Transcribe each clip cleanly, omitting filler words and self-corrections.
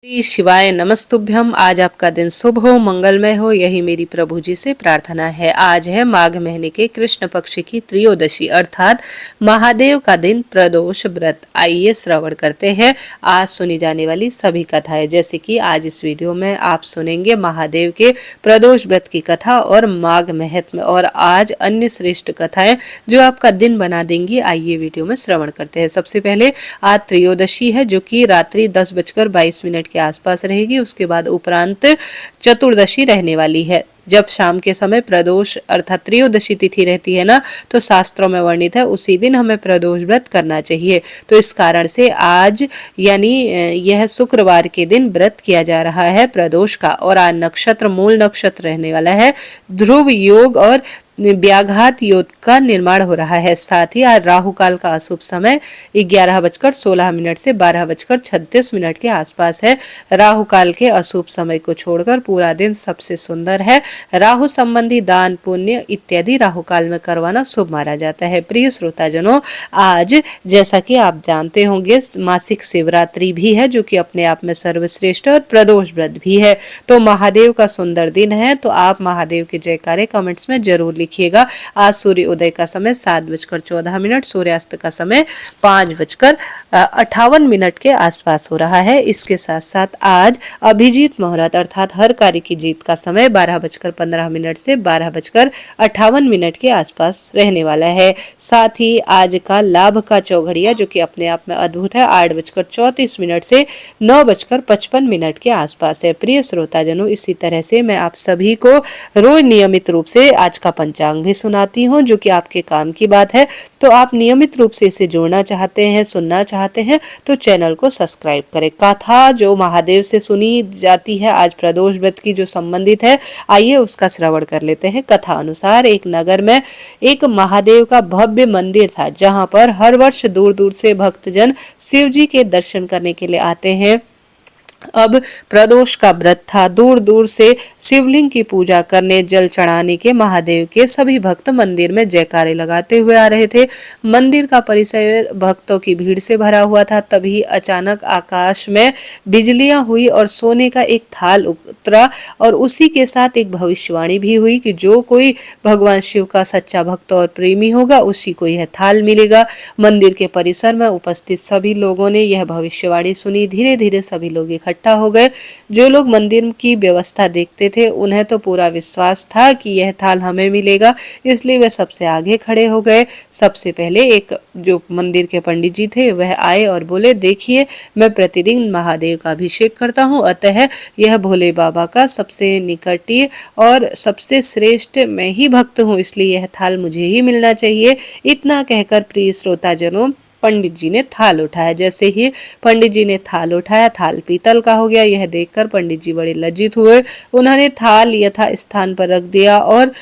श्री शिवाय नमस्तुभ्यम। आज आपका दिन शुभ हो, मंगलमय हो, यही मेरी प्रभु जी से प्रार्थना है। आज है माघ महीने के कृष्ण पक्ष की त्रयोदशी अर्थात महादेव का दिन, प्रदोष व्रत। आइए श्रवण करते हैं आज सुनी जाने वाली सभी कथाएं। जैसे कि आज इस वीडियो में आप सुनेंगे महादेव के प्रदोष व्रत की कथा और माघ महत्म, और आज अन्य श्रेष्ठ कथाएं जो आपका दिन बना देंगी। आइए वीडियो में श्रवण करते हैं। सबसे पहले आज त्रयोदशी है जो कि रात्रि 10:22 के आसपास रहेगी। उसके बाद उपरांत चतुर्दशी रहने वाली है। जब शाम के समय प्रदोष अर्थात त्रयोदशी तिथि रहती है ना, तो शास्त्रों में वर्णित है उसी दिन हमें प्रदोष व्रत करना चाहिए। तो इस कारण से आज यानी यह शुक्रवार के दिन व्रत किया जा रहा है प्रदोष का। और आज नक्षत्र मूल नक्षत्र रहने वाला है। ध्रुव योग और व्याघात योग का निर्माण हो रहा है। साथ ही आज राहु काल का अशुभ समय 11:16 से 12:36 के आसपास है। राहु काल के अशुभ समय को छोड़कर पूरा दिन सबसे सुंदर है। राहु संबंधी दान पुण्य इत्यादि राहु काल में करवाना शुभ माना जाता है। प्रिय श्रोताजनों, आज जैसा कि आप जानते होंगे मासिक शिवरात्रि भी है जो कि अपने आप में सर्वश्रेष्ठ और प्रदोष व्रत भी है। तो महादेव का सुंदर दिन है, तो आप महादेव के जयकारे कमेंट्स में जरूर लिखिएगा। आज सूर्य उदय का समय 7:14, सूर्यास्त का समय 5:58 के आसपास हो रहा है। इसके साथ साथ आज अभिजीत मुहूर्त अर्थात हर कार्य की जीत का समय 12:15 से 12:58 के आसपास रहने वाला है। साथ ही आज का लाभ का चौघड़िया जो कि अपने आप में अद्भुत है 8:34 से 9:55 के आसपास है। प्रिय श्रोताजनों, इसी तरह से मैं आप सभी को रोज नियमित रूप से आज का पंचांग भी सुनाती हूँ जो कि आपके काम की बात है। तो आप नियमित रूप से इसे जोड़ना चाहते हैं, सुनना चाहते हैं तो चैनल को सब्सक्राइब करें। कथा जो महादेव से सुनी जाती है आज प्रदोष व्रत की जो संबंधित है, आइए उसका श्रवण कर लेते हैं। कथा अनुसार एक नगर में एक महादेव का भव्य मंदिर था जहां पर हर वर्ष दूर दूर से भक्तजन शिव जी के दर्शन करने के लिए आते हैं। अब प्रदोष का व्रत था। दूर दूर से शिवलिंग की पूजा करने, जल चढ़ाने के महादेव के सभी भक्त मंदिर में जयकारे लगाते हुए आ रहे थे। मंदिर का परिसर भक्तों की भीड़ से भरा हुआ था। तभी अचानक आकाश में बिजलियां हुई और सोने का एक थाल उतरा और उसी के साथ एक भविष्यवाणी भी हुई कि जो कोई भगवान शिव का सच्चा भक्त और प्रेमी होगा उसी को यह थाल मिलेगा। मंदिर के परिसर में उपस्थित सभी लोगों ने यह भविष्यवाणी सुनी। धीरे धीरे सभी लोग इकट्ठा हो गए। जो लोग मंदिर की व्यवस्था देखते थे उन्हें तो पूरा विश्वास था कि यह थाल हमें मिलेगा, इसलिए वे सबसे आगे खड़े हो गए। सबसे पहले एक जो मंदिर के पंडित जी थे वह आए और बोले, देखिए मैं प्रतिदिन महादेव का अभिषेक करता हूँ, अतः यह भोले बाबा का सबसे निकटी और सबसे श्रेष्ठ मैं ही भक्त हूँ, इसलिए यह थाल मुझे ही मिलना चाहिए। इतना कहकर प्रिय श्रोताजनों पंडित जी ने थाल उठाया। जैसे ही पंडित जी ने थाल उठाया, थाल पीतल का हो गया। यह देखकर पंडित जी बड़े लज्जित हुए। उन्होंने थाल यथा स्थान पर रख दिया और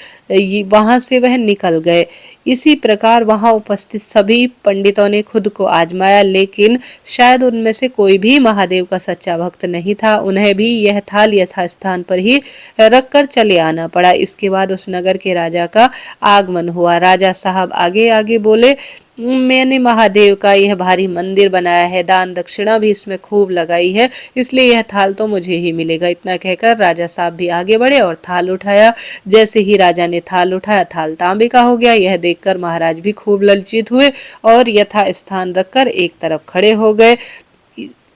वहां से वह निकल गए। इसी प्रकार वहां उपस्थित सभी पंडितों ने खुद को आजमाया, लेकिन शायद उनमें से कोई भी महादेव का सच्चा भक्त नहीं था। उन्हें भी यह थाल यथास्थान पर ही रखकर चले आना पड़ा। इसके बाद उस नगर के राजा का आगमन हुआ। राजा साहब आगे आगे बोले, मैंने महादेव का यह भारी मंदिर बनाया है, दान दक्षिणा भी इसमें खूब लगाई है, इसलिए यह थाल तो मुझे ही मिलेगा। इतना कहकर राजा साहब भी आगे बढ़े और थाल उठाया। जैसे ही राजा ने थाल उठाया, थाल तांबे का हो गया। यह देखकर महाराज भी खूब लज्जित हुए और यथा स्थान रखकर एक तरफ खड़े हो गए।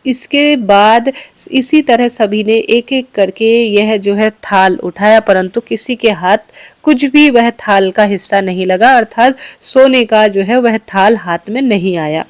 इसके बाद इसी तरह सभी ने एक एक करके यह जो है थाल उठाया, परंतु किसी के हाथ कुछ भी वह थाल का हिस्सा नहीं लगा, अर्थात सोने का जो है वह थाल हाथ में नहीं आया।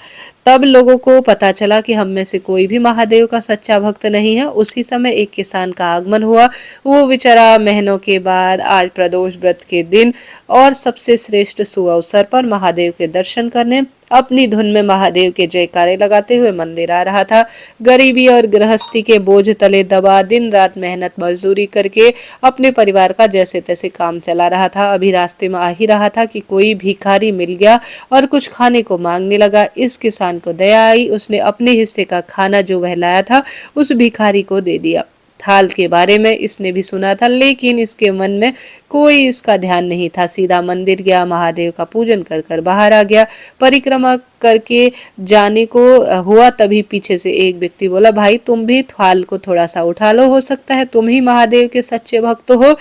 तब लोगों को पता चला कि हम में से कोई भी महादेव का सच्चा भक्त नहीं है। उसी समय एक किसान का आगमन हुआ। वो बेचारा महीनों के बाद आज प्रदोष व्रत के दिन और सबसे श्रेष्ठ सुअवसर पर महादेव के दर्शन करने अपनी धुन में महादेव के जयकारे लगाते हुए मंदिर आ रहा था। गरीबी और गृहस्थी के बोझ तले दबा दिन रात मेहनत मजदूरी करके अपने परिवार का जैसे तैसे काम चला रहा था। अभी रास्ते में आ ही रहा था कि कोई भिखारी मिल गया और कुछ खाने को मांगने लगा। इस किसान को दया आई, उसने अपने हिस्से का खाना जो वह लाया था उस भिखारी को दे दिया। थाल के बारे में इसने भी सुना था, लेकिन इसके मन में कोई इसका ध्यान नहीं था। सीधा मंदिर गया, महादेव का पूजन कर कर बाहर आ गया। परिक्रमा करके जाने को हुआ, तभी पीछे से एक व्यक्ति बोला, भाई तुम भी थाल को थोड़ा सा उठा लो, हो सकता है तुम ही महादेव के सच्चे भक्त हो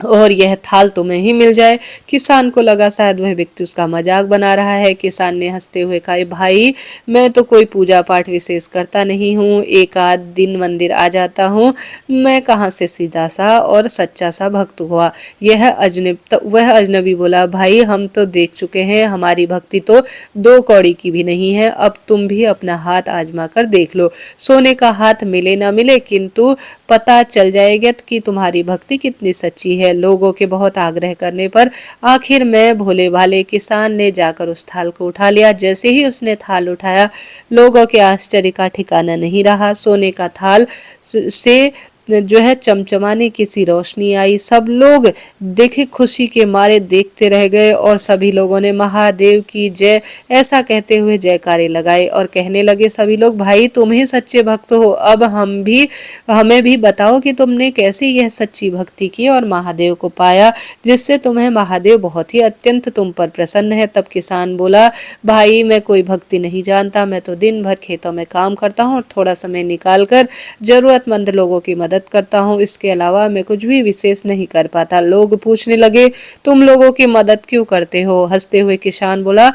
और यह थाल तुम्हें ही मिल जाए। किसान को लगा शायद वह व्यक्ति उसका मजाक बना रहा है। किसान ने हंसते हुए कहा, भाई मैं तो कोई पूजा पाठ विशेष करता नहीं हूँ, एक आध दिन मंदिर आ जाता हूँ, मैं कहाँ से सीधा सा और सच्चा सा भक्त हुआ। वह अजनबी बोला, भाई हम तो देख चुके हैं, हमारी भक्ति तो 2 कौड़ी की भी नहीं है, अब तुम भी अपना हाथ आजमा कर देख लो। सोने का हाथ मिले ना मिले, किंतु पता चल जाएगा कि तुम्हारी भक्ति कितनी सच्ची है। लोगों के बहुत आग्रह करने पर आखिर में भोले भाले किसान ने जाकर उस थाल को उठा लिया। जैसे ही उसने थाल उठाया, लोगों के आश्चर्य का ठिकाना नहीं रहा। सोने का थाल से जो है चमचमाने की सी रोशनी आई। सब लोग देखे खुशी के मारे देखते रह गए और सभी लोगों ने महादेव की जय ऐसा कहते हुए जयकारे लगाए और कहने लगे सभी लोग, भाई तुम ही सच्चे भक्त हो, अब हमें भी बताओ कि तुमने कैसे यह सच्ची भक्ति की और महादेव को पाया, जिससे तुम्हें महादेव बहुत ही अत्यंत तुम पर प्रसन्न है। तब किसान बोला, भाई मैं कोई भक्ति नहीं जानता, मैं तो दिन भर खेतों में काम करता हूँ और थोड़ा समय निकाल कर जरूरतमंद लोगों की मदद करता हूँ, इसके अलावा मैं कुछ भी विशेष नहीं कर पाता। लोग पूछने लगे, तुम लोगों की मदद क्यों करते हो? हंसते हुए किसान बोला,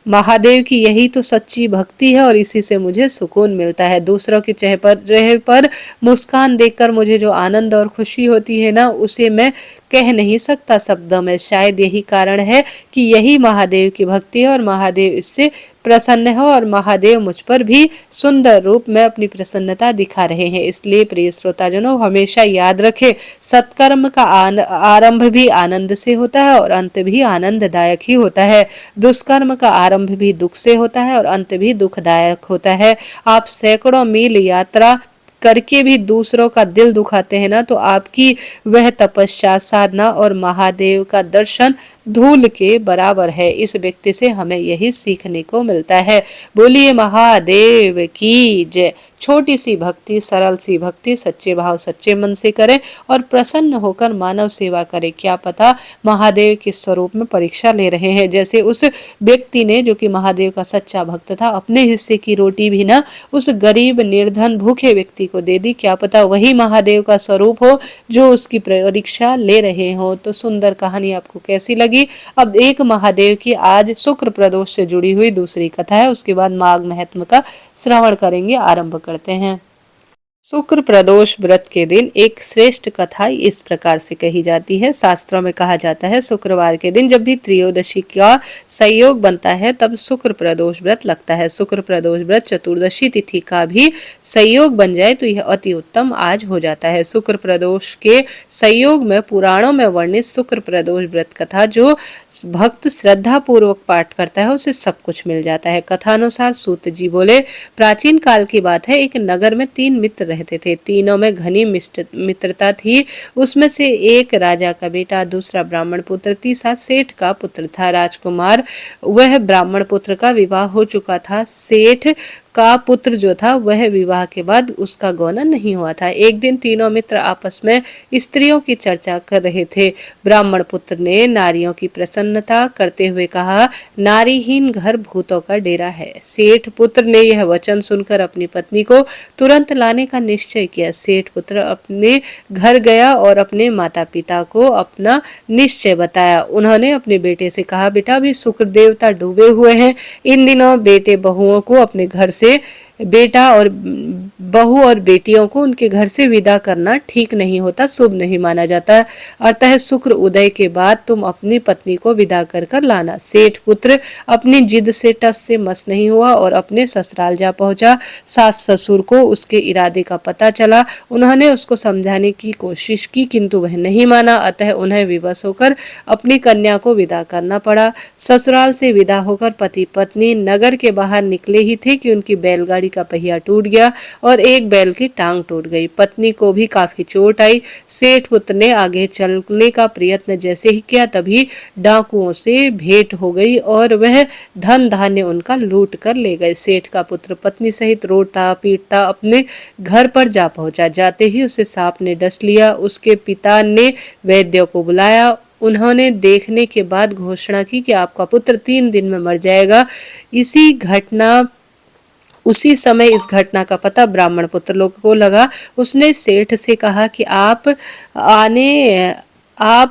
महादेव की यही तो सच्ची भक्ति है और इसी से मुझे सुकून मिलता है। दूसरों के चेहरे पर मुस्कान देखकर मुझे जो आनंद और खुशी होती है ना, उसे मैं कह नहीं सकता शब्दों में। शायद यही कारण है कि यही महादेव की भक्ति है और महादेव इससे प्रसन्न है और महादेव मुझ पर भी सुंदर रूप में अपनी प्रसन्नता दिखा रहे हैं। इसलिए प्रिय श्रोताजनों, हमेशा याद रखें, सत्कर्म का आरंभ भी आनंद से होता है और अंत भी आनंददायक ही होता है। दुष्कर्म का आरंभ भी दुख से होता है और अंत भी दुखदायक होता है। आप सैकड़ों मील यात्रा करके भी दूसरों का दिल दुखाते हैं ना, तो आपकी वह तपस्या, साधना और महादेव का दर्शन धूल के बराबर है। इस व्यक्ति से हमें यही सीखने को मिलता है। बोलिए महादेव की जय। छोटी सी भक्ति, सरल सी भक्ति, सच्चे भाव सच्चे मन से करें और प्रसन्न होकर मानव सेवा करें। क्या पता महादेव किस स्वरूप में परीक्षा ले रहे हैं। जैसे उस व्यक्ति ने, जो कि महादेव का सच्चा भक्त था, अपने हिस्से की रोटी भी ना उस गरीब निर्धन भूखे व्यक्ति को दे दी। क्या पता वही महादेव का स्वरूप हो जो उसकी परीक्षा ले रहे हो। तो सुंदर कहानी आपको कैसी लगी? अब एक महादेव की आज शुक्र प्रदोष से जुड़ी हुई दूसरी कथा है, उसके बाद माघ महात्म्य का श्रवण करेंगे। आरंभ करते हैं। शुक्र प्रदोष व्रत के दिन एक श्रेष्ठ कथा इस प्रकार से कही जाती है। शास्त्रों में कहा जाता है, शुक्रवार के दिन जब भी त्रयोदशी का संयोग बनता है तब शुक्र प्रदोष व्रत लगता है। शुक्र प्रदोष व्रत चतुर्दशी तिथि का भी संयोग बन जाए तो यह अति उत्तम आज हो जाता है। शुक्र प्रदोष के संयोग में पुराणों में वर्णित शुक्र प्रदोष व्रत कथा जो भक्त श्रद्धा पूर्वक पाठ करता है उसे सब कुछ मिल जाता है। कथानुसार सूत जी बोले, प्राचीन काल की बात है, एक नगर में 3 मित्र रहते थे। तीनों में घनी मित्रता थी। उसमें से एक राजा का बेटा, दूसरा ब्राह्मण पुत्र, तीसरा सेठ का पुत्र था। राजकुमार वह ब्राह्मण पुत्र का विवाह हो चुका था। सेठ का पुत्र जो था वह विवाह के बाद उसका गौना नहीं हुआ था। एक दिन तीनों मित्र आपस में स्त्रियों की चर्चा कर रहे थे। ब्राह्मण पुत्र ने नारियों की प्रसन्नता करते हुए कहा, नारीहीन घर भूतों का डेरा है। सेठ पुत्र ने यह वचन सुनकर अपनी पत्नी को तुरंत लाने का निश्चय किया। सेठ पुत्र अपने घर गया और अपने माता पिता को अपना निश्चय बताया। उन्होंने अपने बेटे से कहा, बेटा अभी शुक्र देवता डूबे हुए हैं, इन दिनों बेटे बहुओं को अपने घर से बेटा और बहू और बेटियों को उनके घर से विदा करना ठीक नहीं होता, शुभ नहीं माना जाता। अतः शुक्र उदय के बाद तुम अपनी पत्नी को विदा कर कर लाना। सेठ पुत्र अपनी जिद से टस से मस नहीं हुआ और अपने ससुराल जा पहुंचा। सास ससुर को उसके इरादे का पता चला। उन्होंने उसको समझाने की कोशिश की किंतु वह नहीं माना। अतः उन्हें विवश होकर अपनी कन्या को विदा करना पड़ा। ससुराल से विदा होकर पति पत्नी नगर के बाहर निकले ही थे कि उनकी बैलगाड़ी गाड़ी का पहिया टूट गया और एक बैल की टांग टूट गई। पत्नी को भी काफी चोट आई। सेठ पुत्र ने आगे चलने का प्रयत्न जैसे ही किया तभी डाकुओं से भेंट हो गई और वह धन धान्य उनका लूट कर ले गए। सेठ का पुत्र पत्नी सहित रोता पीटता अपने घर पर जा पहुंचा। जाते ही उसे सांप ने डस लिया। उसके पिता ने वैद्य को बुलाया। उन्होंने देखने के बाद घोषणा की कि आपका पुत्र 3 दिन में मर जाएगा। उसी समय इस घटना का पता ब्राह्मण पुत्र लोग को लगा। उसने सेठ से कहा कि आप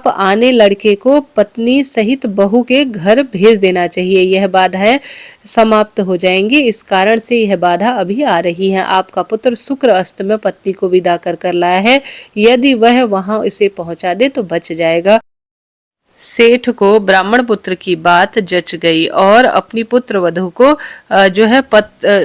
आने लड़के को पत्नी सहित बहू के घर भेज देना चाहिए। यह बाधाएं समाप्त हो जाएंगी। इस कारण से यह बाधा अभी आ रही है। आपका पुत्र शुक्र अस्त में पत्नी को विदा कर लाया है। यदि वह वहां इसे पहुंचा दे तो बच जाएगा। सेठ को ब्राह्मण पुत्र की बात जच गई और अपनी पुत्र वधू को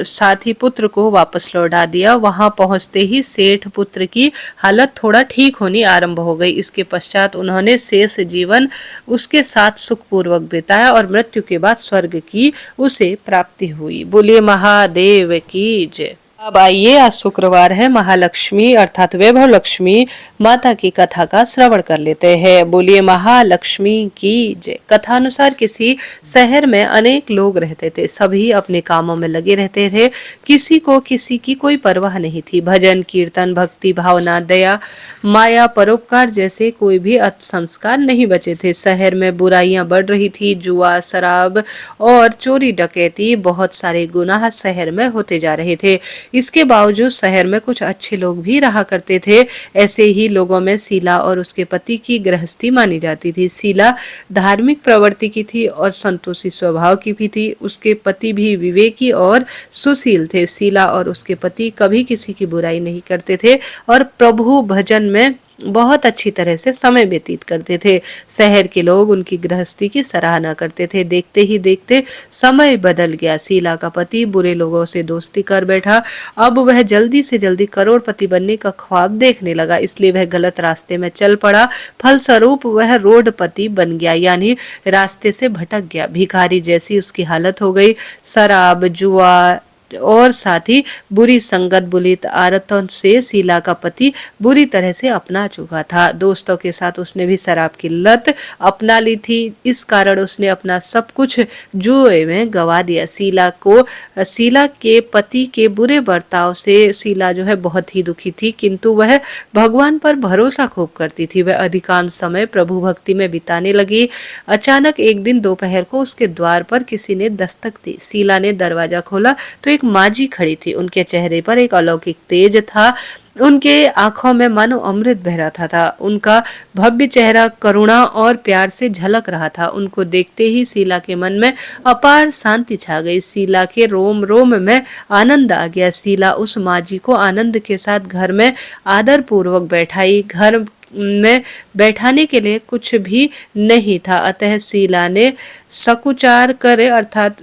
साथी पुत्र को वापस लौटा दिया। वहां पहुंचते ही सेठ पुत्र की हालत थोड़ा ठीक होनी आरंभ हो गई। इसके पश्चात उन्होंने शेष जीवन उसके साथ सुखपूर्वक बिताया और मृत्यु के बाद स्वर्ग की उसे प्राप्ति हुई। बोलिए महादेव की जय। अब आइए, आज शुक्रवार है, महालक्ष्मी अर्थात वैभव लक्ष्मी माता की कथा का श्रवण कर लेते हैं। बोलिए महालक्ष्मी की जय। कथा अनुसार किसी शहर में अनेक लोग रहते थे। सभी अपने कामों में लगे रहते थे। किसी को किसी की कोई परवाह नहीं थी। भजन कीर्तन भक्ति भावना दया माया परोपकार जैसे कोई भी संस्कार नहीं बचे थे। शहर में बुराइयां बढ़ रही थी। जुआ शराब और चोरी डकैती बहुत सारे गुनाह शहर में होते जा रहे थे। इसके बावजूद शहर में कुछ अच्छे लोग भी रहा करते थे। ऐसे ही लोगों में शीला और उसके पति की गृहस्थी मानी जाती थी। शीला धार्मिक प्रवृत्ति की थी और संतोषी स्वभाव की भी थी। उसके पति भी विवेकी और सुशील थे। शीला और उसके पति कभी किसी की बुराई नहीं करते थे और प्रभु भजन में बहुत अच्छी तरह से समय व्यतीत करते थे। शहर के लोग उनकी गृहस्थी की सराहना करते थे। देखते ही देखते समय बदल गया। शीला का पति बुरे लोगों से दोस्ती कर बैठा। अब वह जल्दी से जल्दी करोड़पति बनने का ख्वाब देखने लगा, इसलिए वह गलत रास्ते में चल पड़ा। फलस्वरूप वह रोडपति बन गया, यानी रास्ते से भटक गया। भिखारी जैसी उसकी हालत हो गई। शराब जुआ और साथ ही बुरी संगत बुरी आदतों से शीला का पति बुरी तरह से अपना चुका था। दोस्तों के साथ उसने भी शराब की लत अपना ली थी। इस कारण उसने अपना सब कुछ जुए में गवा दिया। शीला के पति के बुरे बर्ताव से शीला बहुत ही दुखी थी, किंतु वह भगवान पर भरोसा खूब करती थी। वह अधिकांश समय प्रभु भक्ति में बिताने लगी। अचानक एक दिन दोपहर को उसके द्वार पर किसी ने दस्तक दी। शीला ने दरवाजा खोला तो एक माजी खड़ी थी। उनके चेहरे पर एक अलौकिक तेज था। उनके आंखों में मानो अमृत बह रहा था। उनका भव्य चेहरा करुणा और प्यार से झलक रहा था। उनको देखते ही शीला के मन में अपार शांति छा गई। शीला के रोम रोम में आनंद आ गया। शीला उस माजी को आनंद के साथ घर में आदर पूर्वक बैठाई। घर में बैठाने के लिए कुछ भी नहीं था, अतः शीला ने सकुचार करे अर्थात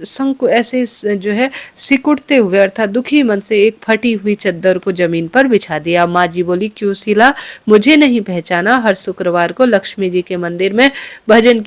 ऐसे सिकुड़ते हुए अर्थात दुखी मन से एक फटी हुई चद्दर को जमीन पर बिछा दिया। माँ जी बोली, क्यों शीला, मुझे नहीं पहचाना? हर शुक्रवार को लक्ष्मी जी के मंदिर में भजन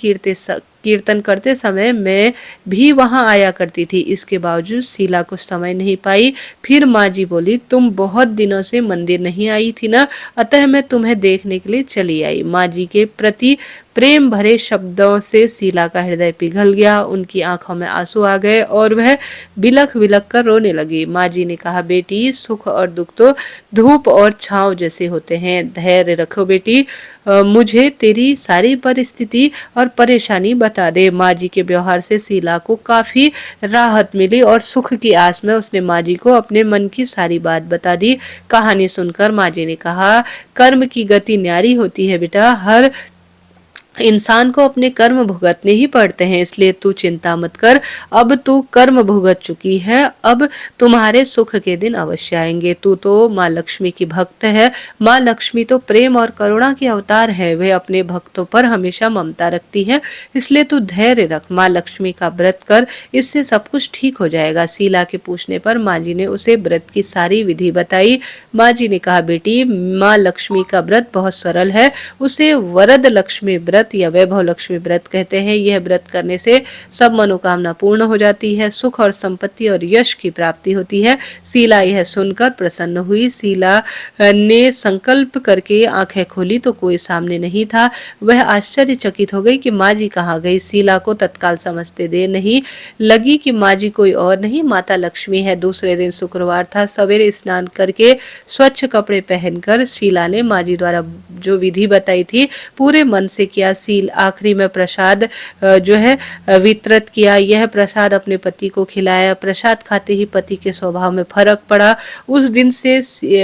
कीर्तन करते समय मैं भी वहां आया करती थी। इसके बावजूद शीला कुछ समय नहीं पाई। फिर माँ जी बोली, तुम बहुत दिनों से मंदिर नहीं आई थी ना, अतः मैं तुम्हें देखने के लिए चली आई। माँ जी के प्रति प्रेम भरे शब्दों से शीला का हृदय पिघल गया। उनकी आंखों में आंसू आ गए और वह बिलख बिलख कर रोने लगी। माँ जी ने कहा, बेटी, सुख और दुख तो धूप और छांव जैसे होते हैं। धैर्य रखो बेटी, मुझे तेरी सारी परिस्थिति और परेशानी बता दे। माँ जी के व्यवहार से शीला को काफी राहत मिली और सुख की आस में उसने माँ जी को अपने मन की सारी बात बता दी। कहानी सुनकर माँ जी ने कहा, कर्म की गति न्यारी होती है बेटा। हर इंसान को अपने कर्म भुगतने ही पड़ते हैं, इसलिए तू चिंता मत कर। अब तू कर्म भुगत चुकी है, अब तुम्हारे सुख के दिन अवश्य आएंगे। तू तो माँ लक्ष्मी की भक्त है। माँ लक्ष्मी तो प्रेम और करुणा की अवतार है। वे अपने भक्तों पर हमेशा ममता रखती है, इसलिए तू धैर्य रख। माँ लक्ष्मी का व्रत कर, इससे सब कुछ ठीक हो जाएगा। शीला के पूछने पर माँ जी ने उसे व्रत की सारी विधि बताई। माँ जी ने कहा, बेटी, माँ लक्ष्मी का व्रत बहुत सरल है। उसे वरद लक्ष्मी व्रत व्रत या वैभव लक्ष्मी व्रत कहते हैं। यह व्रत करने से सब मनोकामना पूर्ण हो जाती है, सुख और संपत्ति और यश की प्राप्ति होती है। शीला यह सुनकर प्रसन्न हुई। शीला ने संकल्प करके आंखें खोली तो कोई सामने नहीं था। वह आश्चर्यचकित हो गई कि माँ जी कहाँ गई। शीला को तत्काल समझते देर नहीं लगी कि माँ जी कोई और नहीं, माता लक्ष्मी है। दूसरे दिन शुक्रवार था। सवेरे स्नान करके स्वच्छ कपड़े पहनकर शीला ने माँ जी द्वारा जो विधि बताई थी पूरे मन से किया। आखिरी में प्रसाद जो है वितरित किया। यह प्रसाद अपने पति को खिलाया। प्रसाद खाते ही पति के स्वभाव में फर्क पड़ा। उस दिन से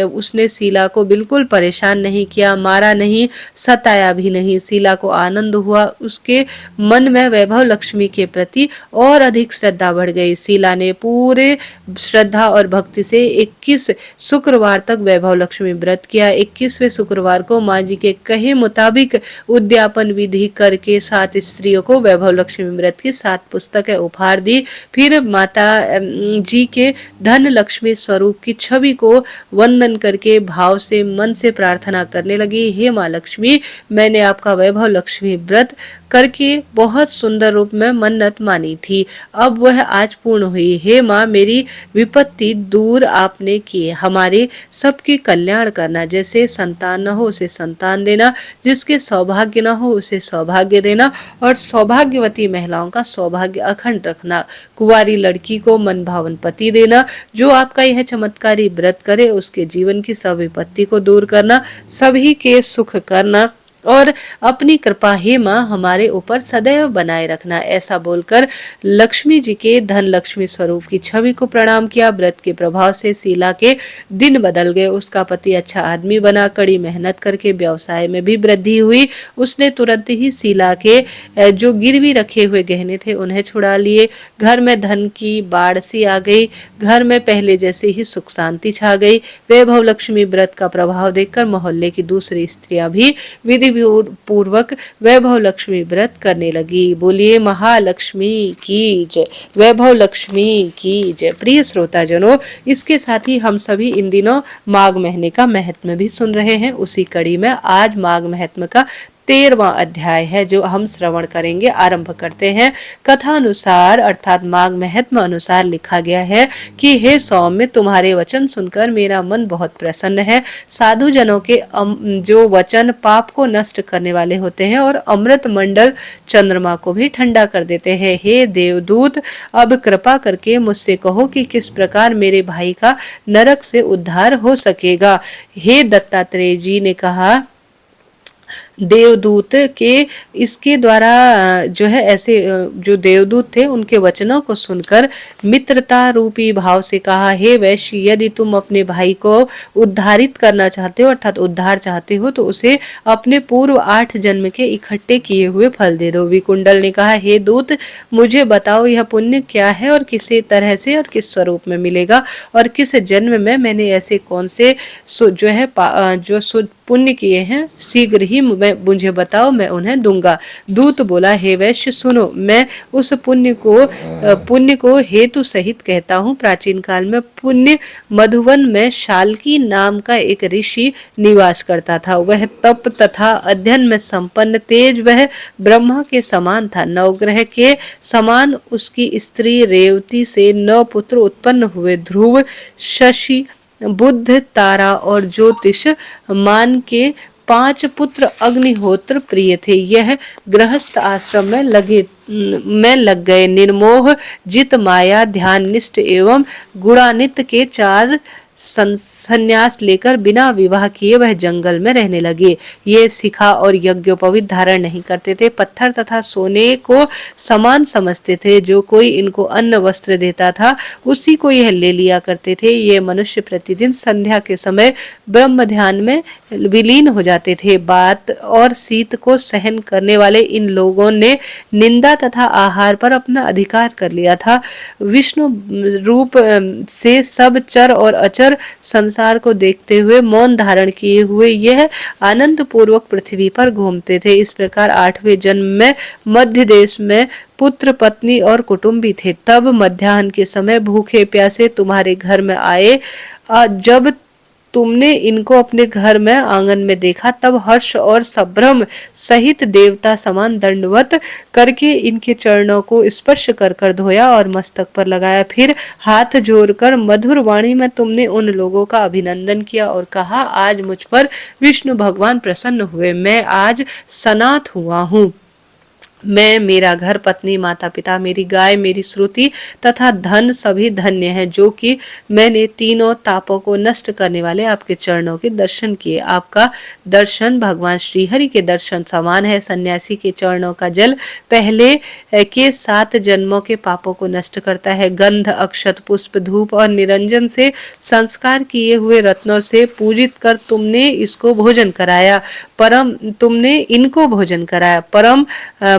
उसने शीला को बिल्कुल परेशान नहीं किया, मारा नहीं, सताया भी नहीं। शीला को आनंद हुआ। उसके मन में वैभव लक्ष्मी के प्रति और अधिक श्रद्धा बढ़ गई। शीला ने पूरे श्रद्धा और भक्ति से 21 शुक्रवार तक वैभव लक्ष्मी व्रत किया। 21वें शुक्रवार को माँ जी के कहे मुताबिक उद्यापन विधि करके 7 स्त्रियों को वैभव लक्ष्मी व्रत की 7 पुस्तकें उपहार दी। फिर माता जी के धन लक्ष्मी स्वरूप की छवि को वंदन करके भाव से मन से प्रार्थना करने लगी, हे माँ लक्ष्मी, मैंने आपका वैभव लक्ष्मी व्रत करके बहुत सुंदर रूप में मन्नत मानी थी, अब वह आज पूर्ण हुई। हे माँ, मेरी विपत्ति दूर आपने की, हमारे सबके कल्याण करना। जैसे संतान न हो उसे संतान देना, जिसके सौभाग्य न हो उसे सौभाग्य देना, और सौभाग्यवती महिलाओं का सौभाग्य अखंड रखना। कुंवारी लड़की को मन भावन पति देना। जो आपका यह चमत्कारी व्रत करे उसके जीवन की सब विपत्ति को दूर करना, सभी के सुख करना और अपनी कृपा हे माँ हमारे ऊपर सदैव बनाए रखना। ऐसा बोलकर लक्ष्मी जी के धन लक्ष्मी स्वरूप की छवि को प्रणाम किया। व्रत के प्रभाव से शीला के दिन बदल गए। उसका पति अच्छा आदमी बना। कड़ी मेहनत करके व्यवसाय में भी वृद्धि हुई। उसने तुरंत ही शीला के जो गिरवी रखे हुए गहने थे उन्हें छुड़ा लिए। घर में धन की बाढ़ सी आ गई। घर में पहले जैसे ही सुख शांति छा गई। वैभव लक्ष्मी व्रत का प्रभाव देखकर मोहल्ले की दूसरी स्त्रियां भी विधि पूर्वक वैभव लक्ष्मी व्रत करने लगी। बोलिए महालक्ष्मी की जय, वैभव लक्ष्मी की जय। प्रिय श्रोताजनों, इसके साथ ही हम सभी इन दिनों माघ महीने का महत्व भी सुन रहे हैं। उसी कड़ी में आज माघ महत्व का 13वां अध्याय है जो हम श्रवण करेंगे। आरंभ करते हैं। कथा अनुसार अर्थात माघ महत्व अनुसार लिखा गया है कि हे सौम्य, तुम्हारे वचन सुनकर मेरा मन बहुत प्रसन्न है। साधु जनों के जो वचन पाप को नष्ट करने वाले होते हैं और अमृत मंडल चंद्रमा को भी ठंडा कर देते हैं। हे देवदूत, अब कृपा करके मुझसे कहो कि किस प्रकार मेरे भाई का नरक से उद्धार हो सकेगा। हे दत्तात्रेय जी ने कहा, देवदूत के इसके द्वारा जो है ऐसे जो देवदूत थे उनके वचनों को सुनकर मित्रता रूपी भाव से कहा, हे वैश्य, यदि तुम अपने भाई को उद्धारित करना चाहते हो अर्थात उद्धार चाहते हो तो उसे अपने पूर्व 8 जन्म के इकट्ठे किए हुए फल दे दो। विकुंडल ने कहा, हे दूत, मुझे बताओ यह पुण्य क्या है और किसी तरह से और किस स्वरूप में मिलेगा और किस जन्म में मैंने ऐसे कौन से जो है जो पुण्य किए हैं, शीघ्र ही मुझे बताओ, मैं उन्हें दूंगा। दूत बोला, हे वैश्य सुनो, मैं उस पुण्य को हेतु सहित कहता हूँ। प्राचीन काल में पुण्य मधुवन में शाल्की नाम का एक ऋषि निवास करता था। वह तप तथा अध्ययन में संपन्न, तेज वह ब्रह्मा के समान था। नवग्रह के समान उसकी स्त्री रेवती से 9 पुत्र उत्पन्न हुए। ध्रुव, शशि, बुध, तारा और ज्योतिष मान के 5 पुत्र अग्निहोत्र प्रिय थे। यह गृहस्थ आश्रम में लग गए। निर्मोह, जित, माया, ध्यान निष्ठ एवं गुणान्वित के 4 संन्यास लेकर बिना विवाह किए वह जंगल में रहने लगे। ये शिखा और यज्ञोपवीत धारण नहीं करते थे। पत्थर तथा सोने को समान समझते थे। जो कोई इनको अन्न वस्त्र देता था उसी को यह ले लिया करते थे। ये मनुष्य प्रतिदिन संध्या के समय ब्रह्म ध्यान में विलीन हो जाते थे। बात और शीत को सहन करने वाले इन लोगों ने निंदा तथा आहार पर अपना अधिकार कर लिया था। विष्णु रूप से सब चर और अचर संसार को देखते हुए मौन धारण किए हुए यह आनंद पूर्वक पृथ्वी पर घूमते थे। इस प्रकार 8वें जन्म में मध्य देश में पुत्र, पत्नी और कुटुंबी थे। तब मध्याह्न के समय भूखे प्यासे तुम्हारे घर में आए। जब तुमने इनको अपने घर में आंगन में देखा, तब हर्ष और संभ्रम सहित देवता समान दंडवत करके इनके चरणों को स्पर्श कर कर धोया और मस्तक पर लगाया। फिर हाथ जोड़कर मधुर वाणी में तुमने उन लोगों का अभिनंदन किया और कहा, आज मुझ पर विष्णु भगवान प्रसन्न हुए, मैं आज सनाथ हुआ हूँ। मैं, मेरा घर, पत्नी, माता पिता, मेरी गाय, मेरी श्रुति तथा धन सभी धन्य है, जो कि मैंने तीनों तापों को नष्ट करने वाले आपके चरणों के दर्शन किए। आपका दर्शन भगवान श्रीहरि के दर्शन समान है। सन्यासी के चरणों का जल पहले के 7 जन्मों के पापों को नष्ट करता है। गंध, अक्षत, पुष्प, धूप और निरंजन से संस्कार किए हुए रत्नों से पूजित कर तुमने इसको भोजन कराया। तुमने इनको भोजन कराया। परम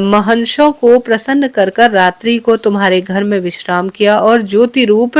महंसों को प्रसन्न कर कर रात्रि को तुम्हारे घर में विश्राम किया और ज्योति रूप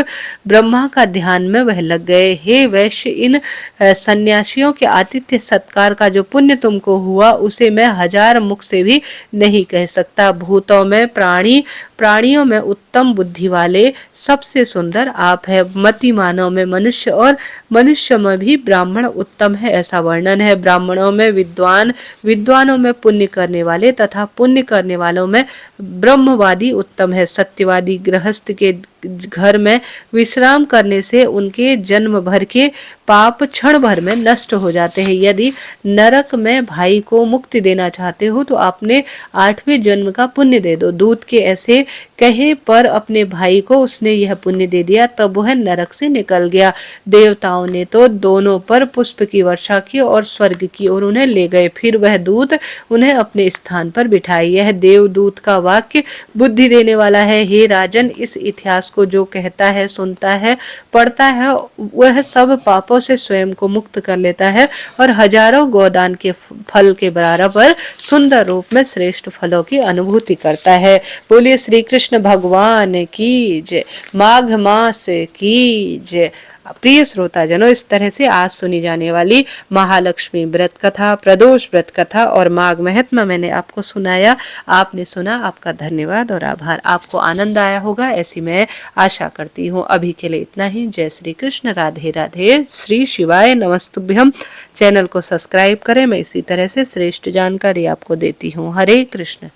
ब्रह्मा का ध्यान में वह लग गए। हे वैश्य, इन सन्यासियों के आतिथ्य सत्कार का जो पुण्य तुमको हुआ, उसे मैं 1000 मुख से भी नहीं कह सकता। भूतों में प्राणियों में उत्तम बुद्धि वाले सबसे सुंदर आप है। मतिमानों में मनुष्य और मनुष्य में भी ब्राह्मण उत्तम है, ऐसा वर्णन है। ब्राह्मणों में विद्वान, विद्वानों में पुण्य करने वाले तथा पुण्य करने वालों में ब्रह्मवादी उत्तम है। सत्यवादी गृहस्थ के घर में विश्राम करने से उनके जन्म भर के पाप क्षण भर में नष्ट हो जाते हैं। यदि नरक में भाई को मुक्ति देना चाहते हो तो अपने 8वें जन्म का पुण्य दे दो। दूत के ऐसे कहे पर अपने भाई को उसने यह पुण्य दे दिया, तब वह नरक से निकल गया। देवताओं ने तो दोनों पर पुष्प की वर्षा की और स्वर्ग की ओर उन्हें ले गए। फिर वह दूत उन्हें अपने स्थान पर बिठाए। यह देवदूत का वाक्य बुद्धि देने वाला है। हे राजन, इस इतिहास को जो कहता है, सुनता है, पढ़ता है, वह सब पापों से स्वयं को मुक्त कर लेता है और हजारों गोदान के फल के बराबर सुंदर रूप में श्रेष्ठ फलों की अनुभूति करता है। बोलिए श्री कृष्ण भगवान की जय। माघ मास की जय। प्रिय श्रोताजनों, इस तरह से आज सुनी जाने वाली महालक्ष्मी व्रत कथा, प्रदोष व्रत कथा और माघ महात्म्य मैंने आपको सुनाया। आपने सुना, आपका धन्यवाद और आभार। आपको आनंद आया होगा ऐसी मैं आशा करती हूँ। अभी के लिए इतना ही। जय श्री कृष्ण, राधे राधे, श्री शिवाय नमस्तुभ्यम। चैनल को सब्सक्राइब करें, मैं इसी तरह से श्रेष्ठ जानकारी आपको देती हूँ। हरे कृष्ण।